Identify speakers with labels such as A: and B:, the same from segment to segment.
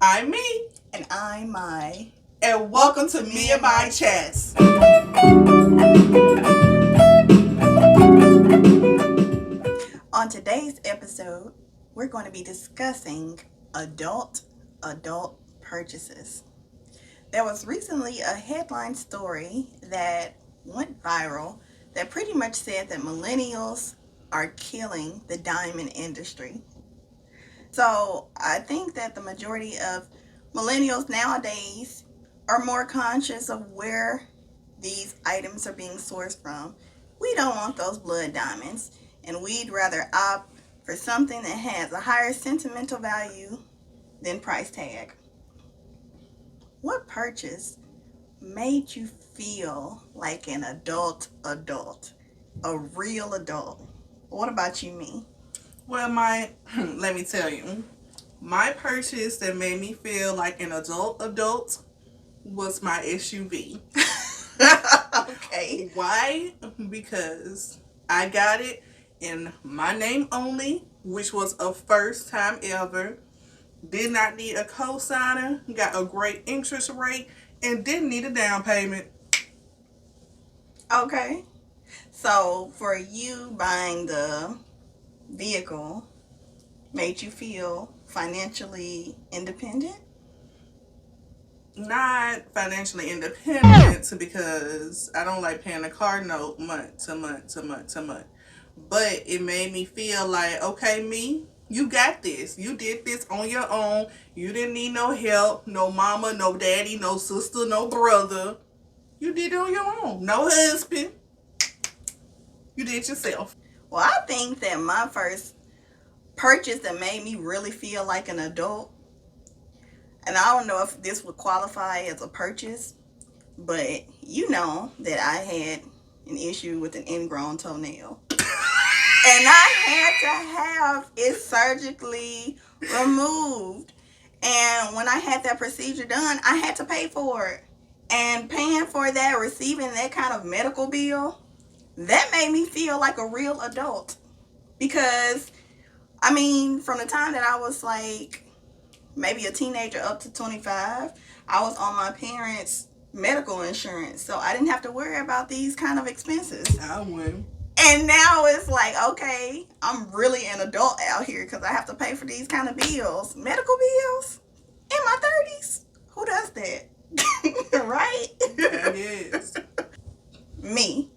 A: I'm me.
B: And I'm my.
A: And welcome to Me and My Chats.
B: On today's episode, we're going to be discussing adult purchases. There was recently a headline story that went viral that pretty much said that millennials are killing the diamond industry. So I think that the majority of millennials nowadays are more conscious of where these items are being sourced from. We don't want those blood diamonds, and we'd rather opt for something that has a higher sentimental value than price tag. What purchase made you feel like an adult, a real adult? What about you, me?
A: Well, let me tell you, my purchase that made me feel like an adult was my SUV.
B: Okay.
A: Why? Because I got it in my name only, which was a first time ever. Did not need a co-signer, got a great interest rate, and didn't need a down payment.
B: Okay. So for you, buying the vehicle made you feel financially independent?
A: Not financially independent because I don't like paying a car note month to month to month to month. But it made me feel like, okay, me, you got this. You did this on your own. You didn't need no help, no mama, no daddy, no sister, no brother. You did it on your own. No husband. You did it yourself.
B: Well, I think that my first purchase that made me really feel like an adult, and I don't know if this would qualify as a purchase, but you know that I had an issue with an ingrown toenail. And I had to have it surgically removed. And when I had that procedure done, I had to pay for it. And paying for that, receiving that kind of medical bill, that made me feel like a real adult. Because, I mean, from the time that I was like maybe a teenager up to 25, I was on my parents' medical insurance. So I didn't have to worry about these kind of expenses.
A: I win.
B: And now it's like, okay, I'm really an adult out here because I have to pay for these kind of bills. Medical bills in my 30s. Who does that? Right?
A: That is.
B: Me.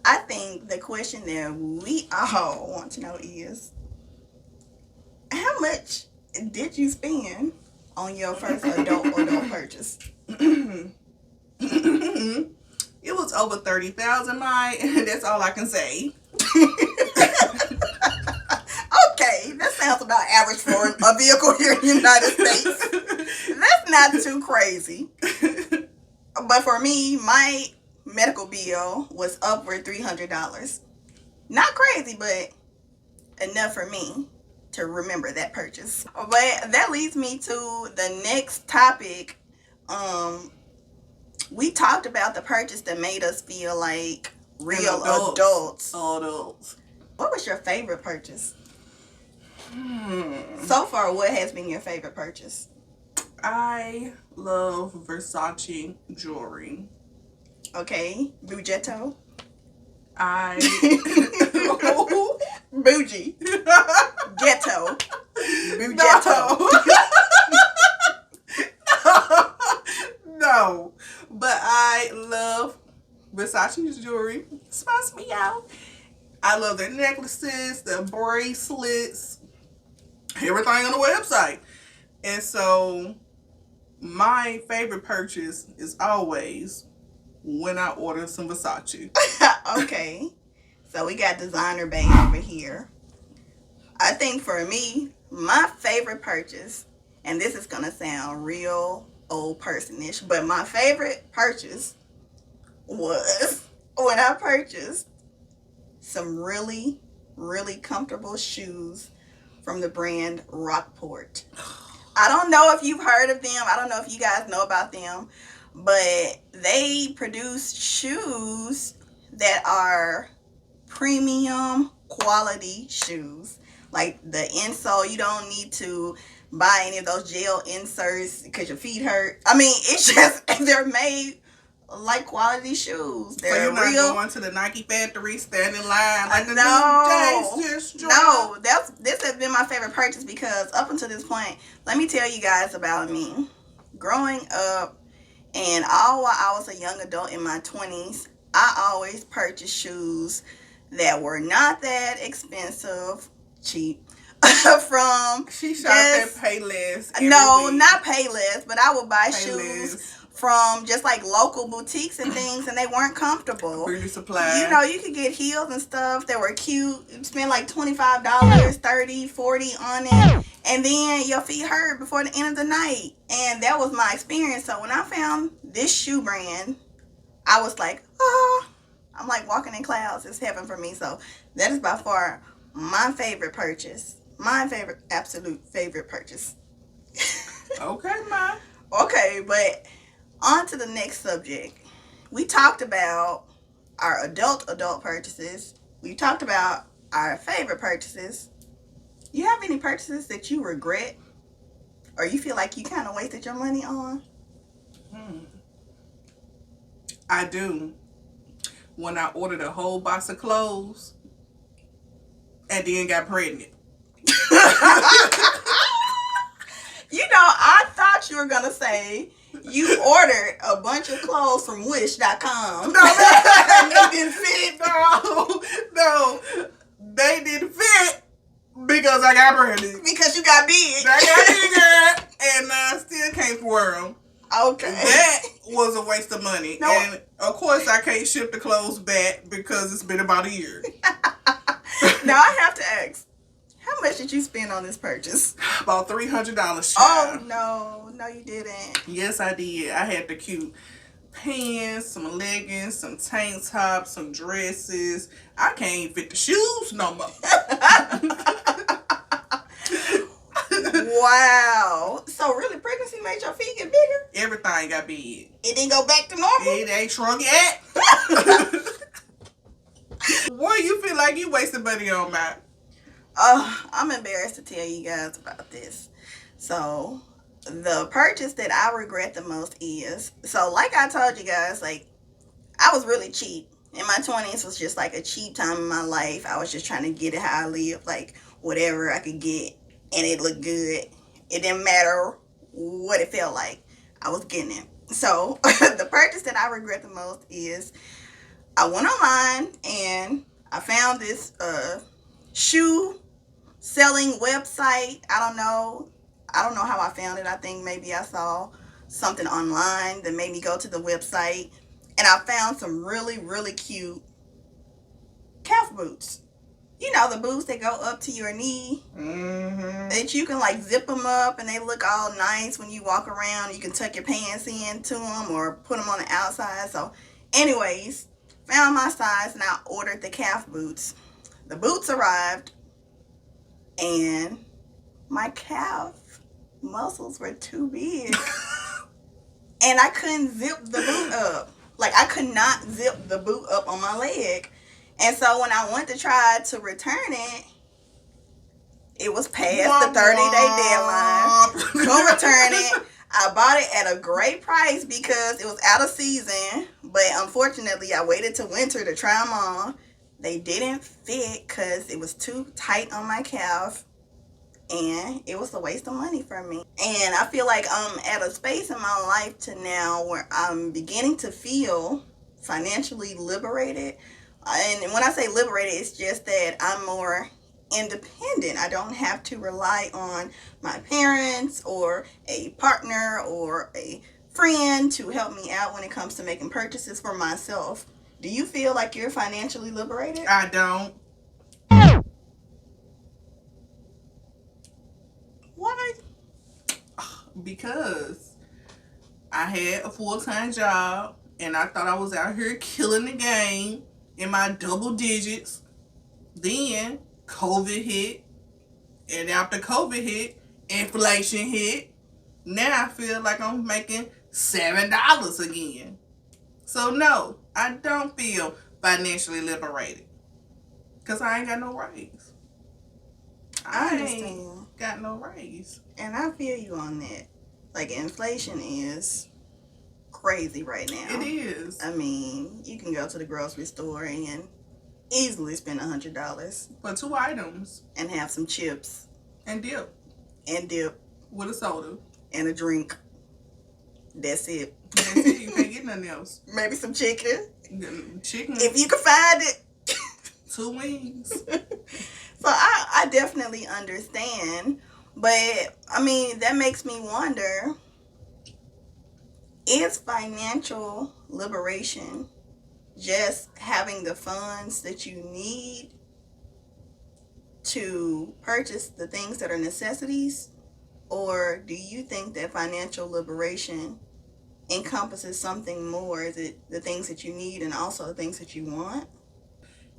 B: I think the question that we all want to know is, how much did you spend on your first adult purchase?
A: It was over 30,000, that's all I can say.
B: Okay, that sounds about average for a vehicle here in the United States. That's not too crazy. But for me, my medical bill was upward $300. Not crazy, but enough for me to remember that purchase. But that leads me to the next topic. We talked about the purchase that made us feel like real adults. What was your favorite purchase? So far, what has been your favorite purchase?
A: I love Versace jewelry.
B: Okay, Bugetto. Bougie. Ghetto. Bugetto.
A: No. But I love Versace jewelry. Spice me out. I love their necklaces, their bracelets, everything on the website. And so my favorite purchase is always when I order some Versace.
B: Okay. So we got designer bae over here. I think for me, my favorite purchase, and this is going to sound real old personish, but my favorite purchase was when I purchased some really, really comfortable shoes from the brand Rockport. I don't know if you've heard of them. I don't know if you guys know about them, but they produce shoes that are premium quality shoes. Like the insole, you don't need to buy any of those gel inserts because your feet hurt. I mean, it's just they're made like quality shoes.
A: So you're
B: They're
A: not
B: real.
A: going to the Nike factory, stand in line like the
B: No,
A: new Jace just
B: no.
A: dropped?
B: This has been my favorite purchase because up until this point, let me tell you guys about me. Growing up, and all while I was a young adult in my 20s, I always purchased shoes that were not that expensive, cheap, from
A: She shopped at
B: just,
A: Payless.
B: no, not Payless, but I would buy shoes
A: Payless,
B: from just like local boutiques and things, and they weren't comfortable.
A: Beauty Supply.
B: You know, you could get heels and stuff that were cute. You spend like $25, 30, 40 on it, and then your feet hurt before the end of the night. And that was my experience. So when I found this shoe brand, I was like, oh, I'm like walking in clouds. It's heaven for me. So that is by far my favorite purchase. My favorite, absolute favorite purchase.
A: Okay, Ma.
B: Okay, but on to the next subject. We talked about our adult purchases. We talked about our favorite purchases. You have any purchases that you regret or you feel like you kind of wasted your money on?
A: I do. When I ordered a whole box of clothes and then got pregnant.
B: You know, I thought you were going to say you ordered a bunch of clothes from wish.com.
A: No,
B: they didn't fit.
A: No, they didn't fit because I got pregnant.
B: Because you got big.
A: I got bigger and I still can't wear them.
B: Okay.
A: That was a waste of money.
B: No.
A: And of course I can't ship the clothes back because it's been about a year.
B: Now I have to ask, how much did you spend on this purchase?
A: About $300.
B: Oh, no, you didn't.
A: Yes, I did. I had the cute pants, some leggings, some tank tops, some dresses. I can't even fit the shoes no more.
B: Wow. So really, pregnancy made your feet get bigger?
A: Everything got big.
B: It didn't go back to normal?
A: It ain't shrunk yet. What do you feel like you wasted money on, Matt?
B: I'm embarrassed to tell you guys about this. So, the purchase that I regret the most is, so like I told you guys, like, I was really cheap. In my 20s was just like a cheap time in my life. I was just trying to get it how I live, like whatever I could get, and it looked good. It didn't matter what it felt like. I was getting it. So, the purchase that I regret the most is I went online and I found this shoe selling website. I don't know how I found it. I think maybe I saw something online that made me go to the website, and I found some really, really cute calf boots. You know, the boots that go up to your knee, that you can like zip them up and they look all nice when you walk around. You can tuck your pants into them or put them on the outside. So anyways, found my size and I ordered the calf boots. The boots arrived and my calf muscles were too big. And I couldn't zip the boot up. Like, I could not zip the boot up on my leg. And so when I went to try to return it, it was past the 30-day deadline. Couldn't return it. I bought it at a great price because it was out of season. But unfortunately, I waited till winter to try them on. They didn't fit because it was too tight on my calf. And it was a waste of money for me. And I feel like I'm at a space in my life to now where I'm beginning to feel financially liberated. And when I say liberated, it's just that I'm more independent. I don't have to rely on my parents or a partner or a friend to help me out when it comes to making purchases for myself. Do you feel like you're financially liberated?
A: I don't.
B: Why?
A: Because I had a full-time job and I thought I was out here killing the game in my double digits. Then COVID hit. And after COVID hit, inflation hit. Now I feel like I'm making $7 again. So no, I don't feel financially liberated. Because I ain't got no raise.
B: I understand.
A: Got no raise.
B: And I feel you on that. Like, inflation is crazy right now.
A: It is.
B: I mean, you can go to the grocery store and easily spend $100
A: for 2 items
B: and have some chips
A: and dip
B: with
A: a soda
B: and a drink. That's it.
A: That's it. You can't get nothing else.
B: Maybe some chicken.
A: Chicken.
B: If you can find it.
A: 2 wings.
B: So I definitely understand. But, I mean, that makes me wonder, is financial liberation just having the funds that you need to purchase the things that are necessities? Or do you think that financial liberation encompasses something more? Is it the things that you need and also the things that you want?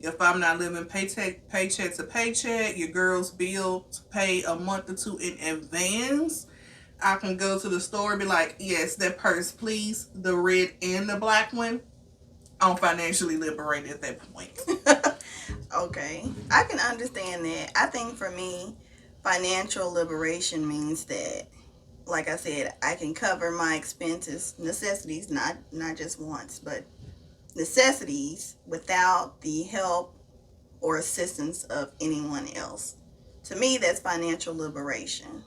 A: If I'm not living paycheck to paycheck, your girl's bill to pay a month or two in advance, I can go to the store and be like, yes, that purse, please, the red and the black one. I'm financially liberated at that point.
B: Okay, I can understand that. I think for me, financial liberation means that, like I said, I can cover my expenses, necessities, not just wants, but necessities without the help or assistance of anyone else. To me, that's financial liberation.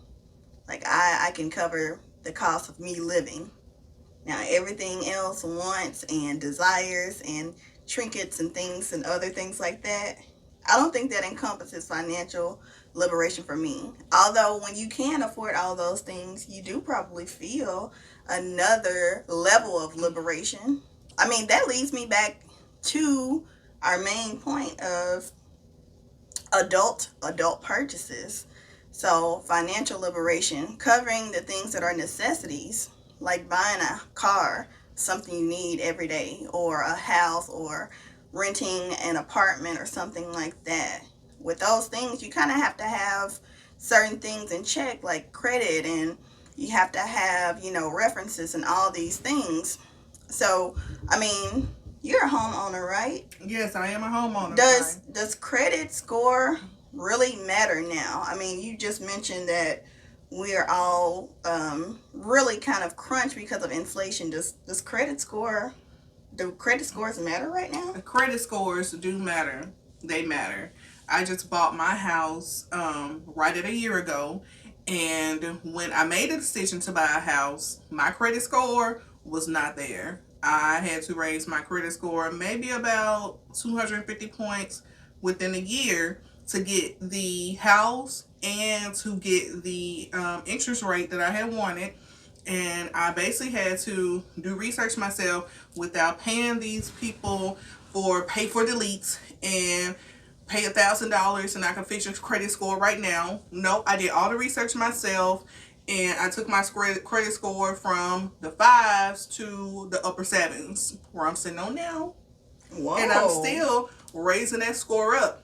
B: Like, I can cover the cost of me living. Now, everything else, wants and desires and trinkets and things and other things like that, I don't think that encompasses financial liberation for me. Although when you can afford all those things, you do probably feel another level of liberation. I mean, that leads me back to our main point of adult purchases. So financial liberation, covering the things that are necessities, like buying a car, something you need every day, or a house, or renting an apartment or something like that. With those things, you kind of have to have certain things in check, like credit, and you have to have, references and all these things. So, I mean, you're a homeowner, right?
A: Yes, I am a homeowner.
B: Does credit score really matter now? I mean, you just mentioned that we're all really kind of crunched because of inflation. Do credit scores matter right now?
A: The credit scores do matter. They matter. I just bought my house right at a year ago, and when I made a decision to buy a house, my credit score was not there. I had to raise my credit score maybe about 250 points within a year to get the house and to get the interest rate that I had wanted. And I basically had to do research myself without paying these people for pay for deletes and pay $1,000 and I can fix your credit score right now. No, I did all the research myself, and I took my credit score from the 5s to the upper 7s, where I'm sitting on now.
B: Whoa.
A: And I'm still raising that score up.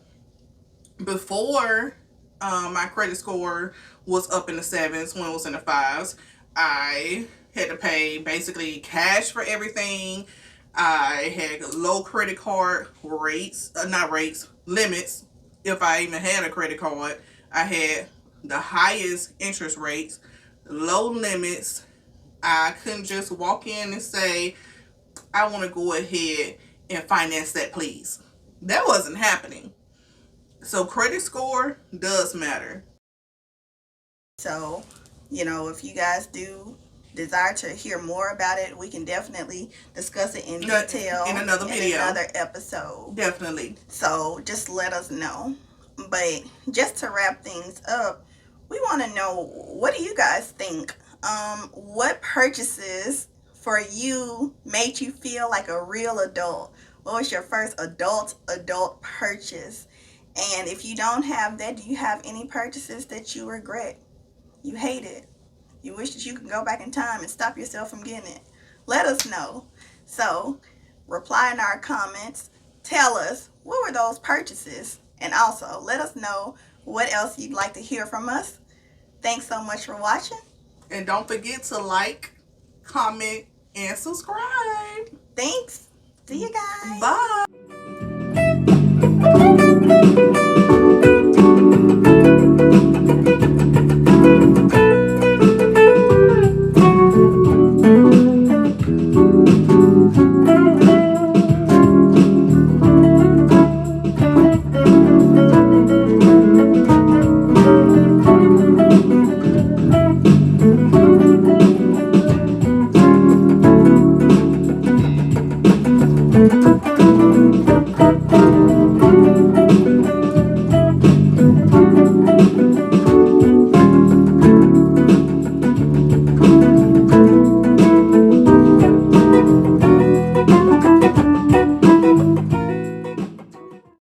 A: Before my credit score was up in the 7s, when it was in the 5s, I had to pay basically cash for everything. I had low credit card rates, limits. If I even had a credit card, I had the highest interest rates, low limits. I couldn't just walk in and say, I want to go ahead and finance that, please. That wasn't happening. So credit score does matter.
B: So, if you guys do desire to hear more about it, we can definitely discuss it in detail
A: in another video,
B: in another episode.
A: Definitely.
B: So just let us know. But just to wrap things up, we want to know, what do you guys think? What purchases for you made you feel like a real adult? What was your first adult purchase? And if you don't have that, do you have any purchases that you regret? You hate it. You wish that you could go back in time and stop yourself from getting it. Let us know. So, reply in our comments. Tell us, what were those purchases? And also, let us know what else you'd like to hear from us. Thanks so much for watching.
A: And don't forget to like, comment, and subscribe.
B: Thanks. See you guys.
A: Bye.